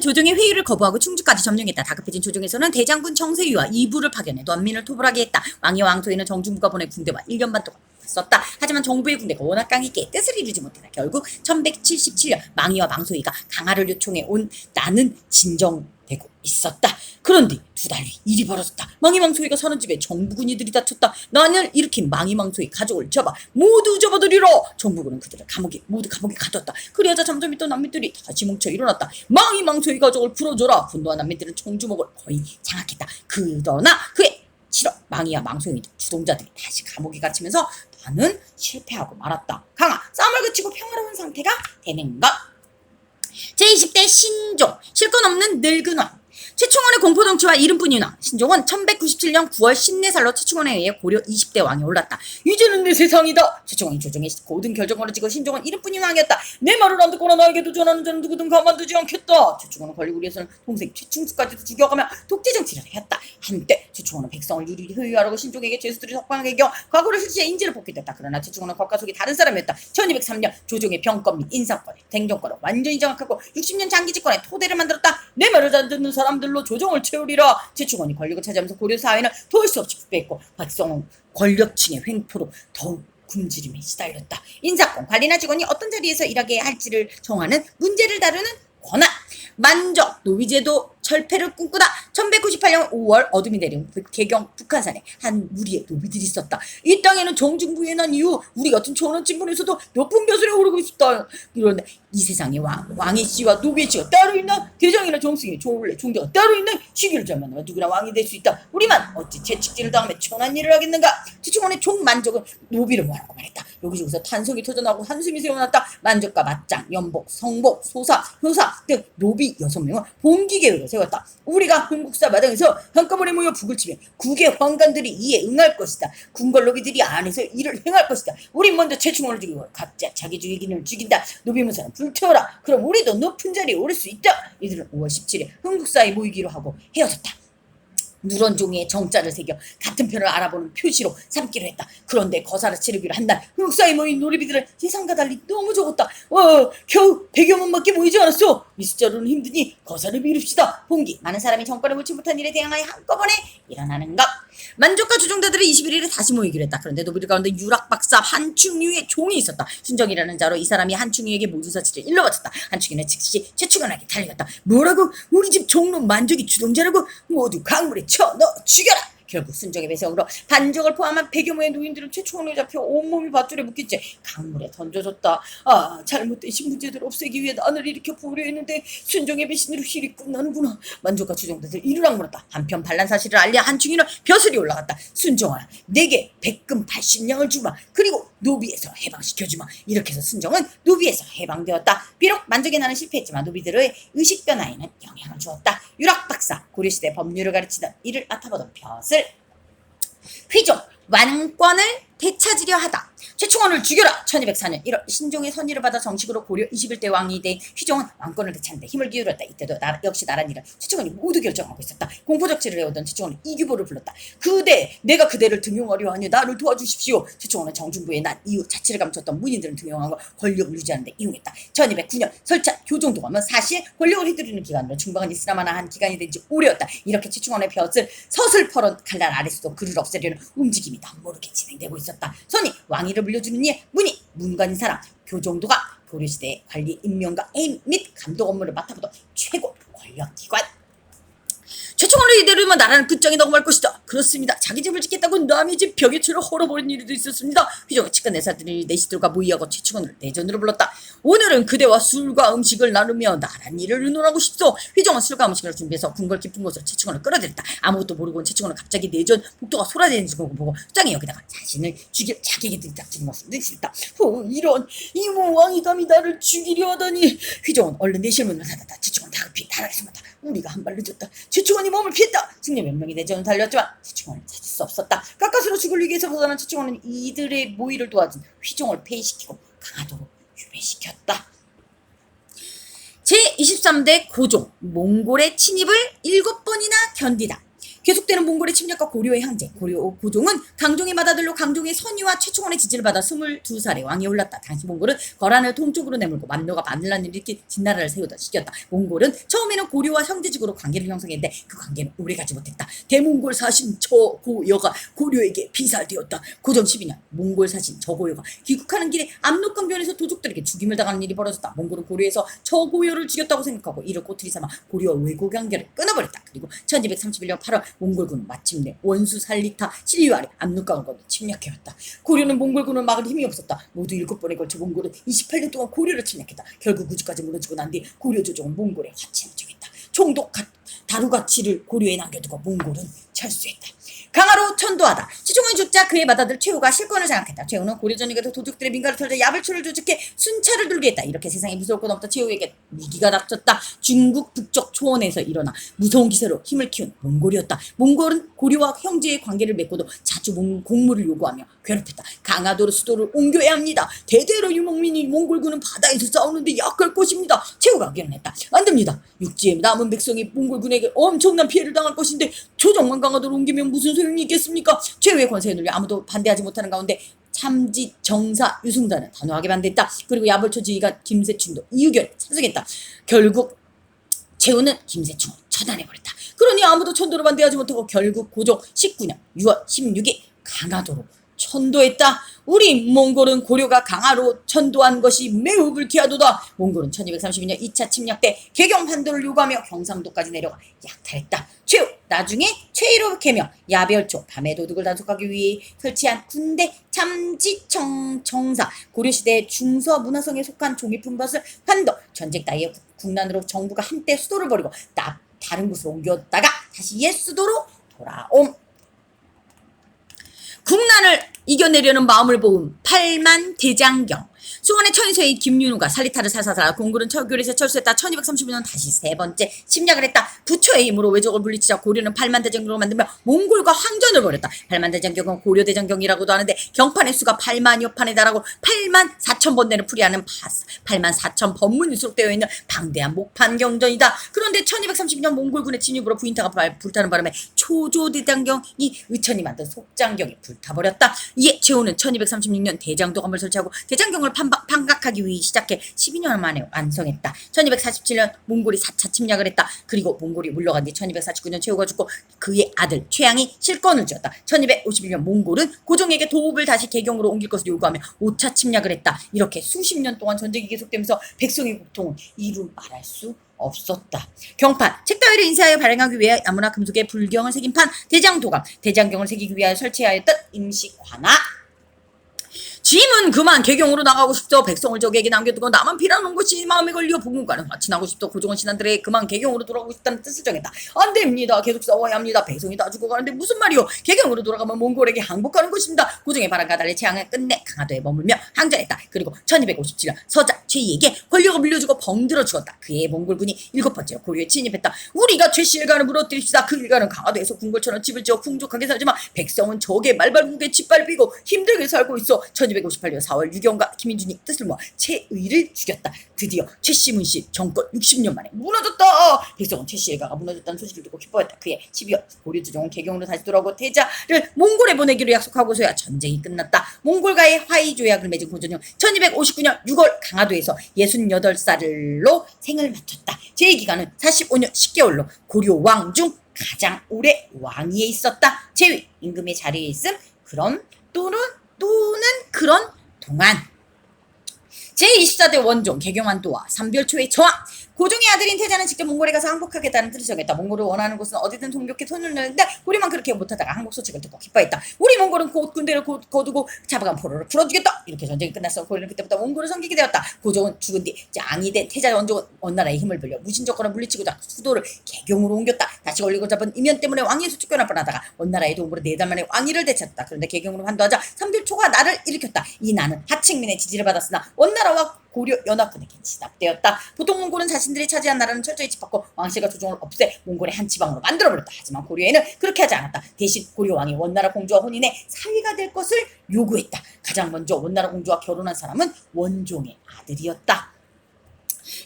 조정의 회의를 거부하고 충주까지 점령했다. 다급해진 조정에서는 대장군 정세유와 이부를 파견해 난민을 토벌하게 했다. 왕이와 왕소희는 정중부가 보낸 군대와 1년 반 동안 썼다. 하지만 정부의 군대가 워낙 강했기에 뜻을 이루지 못했다. 결국 1177년 망이와 망소희가 강화를 요청해 온 나는 진정되고 있었다. 그런데 두 달 뒤 일이 벌어졌다. 망이 망소희가 사는 집에 정부군이들이 다쳤다. 난을 일으킨 망이 망소희 가족을 잡아 모두 잡아들이라. 정부군은 그들을 모두 감옥에 가두었다. 그리하자 잠잠 있던 난민들이 다시 뭉쳐 일어났다. 망이 망소희 가족을 풀어줘라. 분노한 난민들은 청주목을 거의 장악했다. 그러나 그의 7월 망이와 망소희 주동자들이 다시 감옥에 갇히면서 나는 실패하고 말았다. 강화 싸움을 그치고 평화로운 상태가 되는 것. 제20대 신종 실권 없는 늙은 왕. 최충원의 공포정치와 이름뿐인 왕. 신종은 1197년 9월 14살로 최충원에 의해 고려 20대 왕에 올랐다. 이제는 내 세상이다. 최충원이 조정의 모든 결정권을 쥐고 신종은 이름뿐인 왕이었다. 내 말을 안 듣거나 나에게 도전하는 자는 누구든 가만두지 않겠다. 최충원은 권력을 위해서는 동생 최충수까지도 죽여가며 독재정치를 했다. 한때 최충원은 백성을 유리히 회유하려고 신종에게 죄수들이 석방하게 겨 과거를 실시해 인재를 뽑겠다. 그러나 최충원은 겉과 속이 다른 사람이었다. 1203년 조정의 병권 및 인사권, 행정권을 완전히 장악하고 60년 장기 집권의 토대를 만들었다. 내 말을 안 듣는 사람들로 조정을 채우리라. 최충원이 권력을 차지하면서 고려 사회는 도울 수 없이 부패했고 백성은 권력층의 횡포로 더욱 굶주림에 시달렸다. 인사권, 관리나 직원이 어떤 자리에서 일하게 할지를 정하는 문제를 다루는 권한. 만적, 노비제도 철폐를 꿈꾸다. 1198년 5월 어둠이 내린 개경 북한산에 한 무리의 노비들이 있었다. 이 땅에는 정중부에 난 이후 우리 같은 초원 친분에서도 높은 벼슬에 오르고 있었다. 그런데 이 세상에 왕의 씨와 노비의 씨가 따로 있나? 대장이나 정승이 종자가 따로 있는 시기를 잘 만나면 누구나 왕이 될 수 있다. 우리만 어찌 채찍질을 당하며 천한 일을 하겠는가? 최충원의 총만적은 노비를 모아놓고 말했다. 여기저기서 탄성이 터져나오고 한숨이 새어났다. 만적과 맞짱, 연복, 성복, 소사, 효사 등 노비 6명은 봉기 계획을 세웠다. 우리가 흥국사 마당에서 한꺼번에 모여 북을 치면 국의 황관들이 이에 응할 것이다. 궁궐노비들이 안에서 이를 행할 것이다. 우린 먼저 최충원을 죽이고 각자 자기 주의기를 죽인다. 노비 문사는 불태워라. 그럼 우리도 높은 자리에 오를 수 있다. 이들은 5월 17일 흥국사에 모이기로 하고 헤어졌다. 누런 종이에 정자를 새겨 같은 편을 알아보는 표시로 삼기로 했다. 그런데 거사를 치르기로 한 날 흥국사에 모인 노리비들은 예상과 달리 너무 적었다. 겨우 100여 명밖에 모이지 않았어. 이 숫자로는 힘드니 거사를 미룹시다. 봉기, 많은 사람이 정권을 묻지 못한 일에 대항하여 한꺼번에 일어나는 것. 만족과 주종자들은 21일에 다시 모이기로 했다. 그런데 노비들 가운데 유락박사 한충유의 종이 있었다. 순정이라는 자로 이 사람이 한충유에게 모든 사실을 일러바쳤다. 한충유는 즉시 최충원에게 달려갔다. 뭐라고? 우리 집 종로 만족이 주동자라고? 모두 강물에 쳐 넣어 죽여라. 결국 순정의 배성으로 반적을 포함한 100여 명의 노인들은 최충원에 잡혀 온몸이 밧줄에 묶인 채 강물에 던져졌다. 잘못된 신분제들을 없애기 위해 난을 일으켜 보려 했는데 순정의 배신으로 일이 끝나는구나. 만족과 주종자들 이르락 물었다. 한편 반란 사실을 알려 한충이는 벼슬이 올라갔다. 순정아, 내게 백금 80냥을 주마. 그리고 노비에서 해방시켜주마. 이렇게 해서 순정은 노비에서 해방되었다. 비록 만족의 난은 실패했지만 노비들의 의식 변화에는 영향을 주었다. 유락박사, 고려시대 법률을 가르치던 이를 맡아보던 벼슬. 휘종, 왕권을 되찾으려 하다. 최충원을 죽여라. 1204년 1월 신종의 선의를 받아 정식으로 고려 21대 왕이 된 휘종은 왕권을 되찾는데 힘을 기울였다. 이때도 역시 나란 일을 최충원이 모두 결정하고 있었다. 공포적지를 해오던 최충원은 이규보를 불렀다. 내가 그대를 등용하려 하니 나를 도와주십시오. 최충원은 정중부에 난 이후 자치를 감췄던 문인들을 등용하고 권력을 유지하는 데 이용했다. 1209년 설차 교종도감은 사실 권력을 휘두르는 기간으로 충분한 있으나마나 한 기간이 된 지 오래였다. 이렇게 최충원의 벼슬 서슬퍼런 칼날 아래서도 그를 없애려는 움직임이 남모르게 진행되고 있었다. 손이 왕위를 물려주는 이에 문관인 사람 교종도가 고려시대의 관리 임명과 해임 및 감독 업무를 맡아보던 최고 권력기관. 최충원을 이대로만 나라는 끝장이 넘어갈 것이다. 그렇습니다. 자기 집을 짓겠다고 남의 집 벽에 채로 헐어버린 일도 있었습니다. 휘종은 치과 내시들과 모의하고 최충원을 내전으로 불렀다. 오늘은 그대와 술과 음식을 나누며 나란 일을 의논하고 싶소. 휘종은 술과 음식을 준비해서 궁궐 깊은 곳으로 최충원을 끌어들였다. 아무것도 모르고 온 최충원은 갑자기 내전 복도가 쏟아지는 걸 보고 수장이 여기다가 자신을 죽여 자기에게 들이닥치는 것을 느꼈다. 이런 이모 왕이 감히 나를 죽이려 하다니. 휘종은 얼른 내실문을 닫았다. 최충원 다급히 달아나겠습니다. 우리가 한 발 늦었다. 최충원이 몸을 피했다. 승려 몇 명이 내전을 달렸지만 최충원을 찾을 수 없었다. 가까스로 죽을 위기에서 벗어난 최충원은 이들의 모의를 도와준 휘종을 폐위시키고 강화도로 유배시켰다. 제23대 고종 몽골의 침입을 7번이나 견디다. 계속되는 몽골의 침략과 고려의 항쟁. 고종은 강종의 맏아들로 강종의 선의와 최충원의 지지를 받아 22살에 왕위에 올랐다. 당시 몽골은 거란을 동쪽으로 내몰고 만노가 바늘란을 일으키 진나라를 세우다 시켰다. 몽골은 처음에는 고려와 형제직으로 관계를 형성했는데 그 관계는 오래가지 못했다. 대몽골 사신 저고여가 고려에게 비살되었다. 고종 12년 몽골 사신 저고여가 귀국하는 길에 압록강변에서 도적들에게 죽임을 당하는 일이 벌어졌다. 몽골은 고려에서 저고여를 죽였다고 생각하고 이를 꼬투리 삼아 고려와 외고 관계를 끊어버렸다. 그리고 1231년 8월 몽골군은 마침내 원수 살리타 신류 아래 압록강을 건너 침략해왔다. 고려는 몽골군을 막을 힘이 없었다. 모두 7번에 걸쳐 몽골은 28년 동안 고려를 침략했다. 결국 우주까지 무너지고 난 뒤 고려 조정은 몽골에 화친을 정했다. 총독 다루가치를 고려에 남겨두고 몽골은 철수했다. 강화로 천도하다. 최종은 죽자 그의 맏아들 최후가 실권을 장악했다. 최후는 고려 전역에서 도적들의 민가를 털자 야불초를 조직해 순찰을 돌게 했다. 이렇게 세상에 무서울 것 없다. 최후에게 위기가 닥쳤다. 중국 북쪽 초원에서 일어나 무서운 기세로 힘을 키운 몽골이었다. 몽골은 고려와 형제의 관계를 맺고도 자주 공물을 요구하며 괴롭혔다. 강화도로 수도를 옮겨야 합니다. 대대로 유목민이 몽골군은 바다에서 싸우는데 약할 것입니다. 최후가 의견했다. 안 됩니다. 육지에 남은 백성이 몽골군에게 엄청난 피해를 당할 것인데 조정만 강화도로 옮기면 무슨 소용이 있겠습니까? 최후의 권세에 눌려 아무도 반대하지 못하는 가운데 참지 정사 유승단은 단호하게 반대했다. 그리고 야벌초 지휘관 김세충도 이 의견에 찬성했다. 결국 최후는 김세충을 처단해버렸다. 그러니 아무도 천도로 반대하지 못하고 결국 고종 19년 6월 16일 강화도로 천도했다. 우리 몽골은 고려가 강화로 천도한 것이 매우 불쾌하도다. 몽골은 1232년 2차 침략 때 개경 판도를 요구하며 경상도까지 내려가 약탈했다. 최후 나중에 최희로 개명 야별초 밤의 도둑을 단속하기 위해 설치한 군대 참지청 정사 고려시대 중서 문화성에 속한 종이 품벗을 판도 전쟁 따위의 국난으로 정부가 한때 수도를 버리고 다른 곳으로 옮겼다가 다시 옛 수도로 돌아옴. 국난을 이겨내려는 마음을 보은 팔만 대장경. 수원의 천서의 김윤우가 살리타를 살사살아 공굴은 철교에서 철수했다. 1235년 다시 세 번째 침략을 했다. 부처의 힘으로 외적을 물리치자 고려는 팔만대장경으로 만들며 몽골과 항전을 벌였다. 팔만대장경은 고려대장경이라고도 하는데 경판의 수가 8만여 판에 달하고 8만 4천 번대를 풀이하는 8만 4천 번문이 수록되어 있는 방대한 목판 경전이다. 그런데 1232년 몽골군의 침입으로 부인타가 불타는 바람에 초조대장경이 의천이 만든 속장경이 불타버렸다. 이에 최후는 1236년 대장도감을 설치하고 대장경을 판각하기 위해 시작해 12년 만에 완성했다. 1247년 몽골이 4차 침략을 했다. 그리고 몽골이 물러간 뒤 1249년 최후가 죽고 그의 아들 최양이 실권을 쥐었다. 1251년 몽골은 고종에게 도읍을 다시 개경으로 옮길 것을 요구하며 5차 침략을 했다. 이렇게 수십 년 동안 전쟁이 계속되면서 백성의 고통은 이루 말할 수 없었다. 경판, 책 따위를 인쇄하여 발행하기 위해 나무나 금속에 불경을 새긴 판, 대장도감, 대장경을 새기기 위하여 설치하였던 임시관아. 짐은 그만 개경으로 나가고 싶어 백성을 적에게 남겨두고 나만 피라는 것이 마음에 걸려 부군과는 화친하고 싶어 고종은 신하들에게 그만 개경으로 돌아가고 싶다는 뜻을 정했다. 안 됩니다. 계속 싸워야 합니다. 백성이 다 죽어가는데 무슨 말이요. 개경으로 돌아가면 몽골에게 항복하는 것입니다. 고종의 바람과 달리 최양은 끝내 강화도에 머물며 항전했다. 그리고 1257년 서자 최희에게 권력을 물려주고 벙들어 죽었다. 그의 몽골군이 7번째로 고려에 침입했다. 우리가 최씨 일가를 무너뜨립시다. 그 일가는 강화도에서 궁궐처럼 집을 지어 풍족하게 살지만 백성은 적의 말발국에 짓밟히고 힘들게 살고 있어. 1258년 4월 유경과 김인준이 뜻을 모아 최의를 죽였다. 드디어 최씨문씨 정권 60년 만에 무너졌다. 백성은 최씨 일가가 무너졌다는 소식을 듣고 기뻐했다. 그해 12월 고려조정은 개경으로 다시 돌아오고 태자를 몽골에 보내기로 약속하고서야 전쟁이 끝났다. 몽골과의 화의 조약을 맺은 고종은 1259년 6월 강화도에서 68살로 생을 마쳤다. 재위기간은 45년 10개월로 고려 왕 중 가장 오래 왕위에 있었다. 재위 임금의 자리에 있음 또는 그런 동안 제24대 원종 개경환도와 삼별초의 저항. 고종의 아들인 태자는 직접 몽골에 가서 항복하겠다는 뜻을 정했다. 몽골을 원하는 곳은 어디든 동격해 손을 내는데 고려만 그렇게 못하다가 항복 소식을 듣고 기뻐했다. 우리 몽골은 곧 군대를 거두고 잡아간 포로를 풀어주겠다. 이렇게 전쟁이 끝났어. 고려는 그때부터 몽골을 섬기게 되었다. 고종은 죽은 뒤 앙이 된 태자 원종은 원나라의 힘을 빌려 무신정권을 물리치고자 수도를 개경으로 옮겼다. 다시 걸리고 잡은 이면 때문에 왕위에서 쫓겨날 뻔하다가 원나라의 도움으로 4달 만에 왕위를 되찾았다. 그런데 개경으로 환도하자 삼별초가 나를 일으켰다. 이 나는 하층민의 지지를 받았으나 원나라와 고려 연합군에게 진압되었다. 보통 몽골은 자신들이 차지한 나라는 철저히 짓밟고 왕실과 조정을 없애 몽골의 한 지방으로 만들어버렸다. 하지만 고려에는 그렇게 하지 않았다. 대신 고려 왕이 원나라 공주와 혼인해 사위가 될 것을 요구했다. 가장 먼저 원나라 공주와 결혼한 사람은 원종의 아들이었다.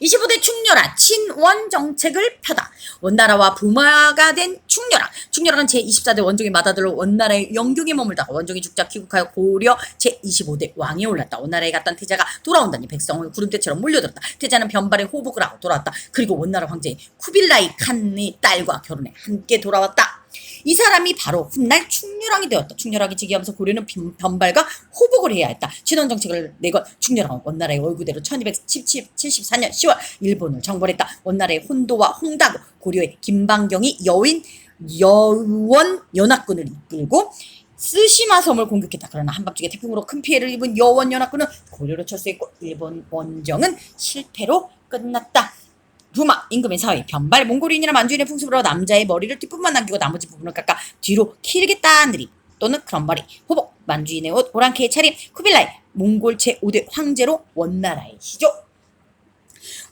25대 충렬아 친원 정책을 펴다. 원나라와 부마가 된 충렬아. 충렬아는 제24대 원종이 맏아들로 원나라의 영경에 머물다가 원종이 죽자 귀국하여 고려 제25대 왕에 올랐다. 원나라에 갔던 태자가 돌아온다니 백성은 구름대처럼 몰려들었다. 태자는 변발에 호복을 하고 돌아왔다. 그리고 원나라 황제 쿠빌라이 칸의 딸과 결혼해 함께 돌아왔다. 이 사람이 바로 훗날 충렬왕이 되었다. 충렬왕이 즉위하면서 고려는 변발과 호복을 해야 했다. 친원 정책을 내건 충렬왕은 원나라의 얼구대로 1274년 10월 일본을 정벌했다. 원나라의 혼도와 홍다고 고려의 김방경이 여원 연합군을 이끌고 쓰시마 섬을 공격했다. 그러나 한밤중에 태풍으로 큰 피해를 입은 여원 연합군은 고려로 철수했고 일본 원정은 실패로 끝났다. 부마 임금의 사위 변발 몽골인이나 만주인의 풍습으로 남자의 머리를 뒷부분만 남기고 나머지 부분을 깎아 뒤로 길게 따느리 또는 그런 머리. 호복 만주인의 옷 오랑캐의 차림. 쿠빌라이 몽골 제5대 황제로 원나라의 시조.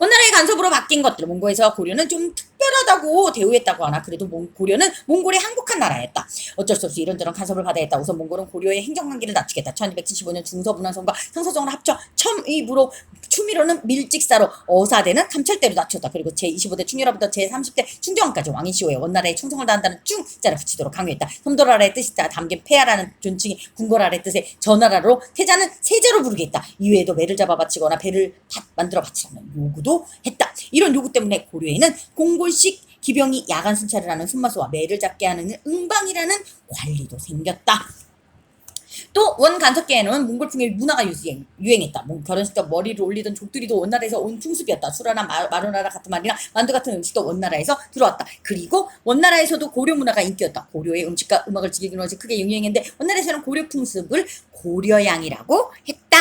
원나라의 간섭으로 바뀐 것들. 몽골에서 고려는 좀 특별하다고 대우했다고 하나 그래도 고려는 몽골에 항복한 나라였다. 어쩔 수 없이 이런저런 간섭을 받아야 했다. 우선 몽골은 고려의 행정관계를 낮추겠다. 1275년 중서문화선과 상서정을 합쳐 첨입으로 추미로는 밀직사로 어사대는 감찰대로 낮췄다. 그리고 제25대 충렬아부터 제30대 충정왕까지 왕인 시호에 원나라에 충성을 다한다는 충자를 붙이도록 강요했다. 섬도라라의 뜻이 담긴 폐하라는 존칭이 궁궐아라의 뜻의 전하라로 태자는 세자로 부르겠다. 이외에도 매를 잡아 바치거나 배를 만들어 바치라는 요구도 했다. 이런 요구 때문에 고려에는 공골식 기병이 야간 순찰을 하는 순마소와 매를 잡게 하는 응방이라는 관리도 생겼다. 또 원간섭계에는 몽골풍의 문화가 유행했다. 결혼식 때 머리를 올리던 족들이도 원나라에서 온 풍습이었다. 수라나 마루나라 같은 말이나 만두 같은 음식도 원나라에서 들어왔다. 그리고 원나라에서도 고려 문화가 인기였다. 고려의 음식과 음악을 즐기는 것이 크게 유행했는데 원나라에서는 고려 풍습을 고려양이라고 했다.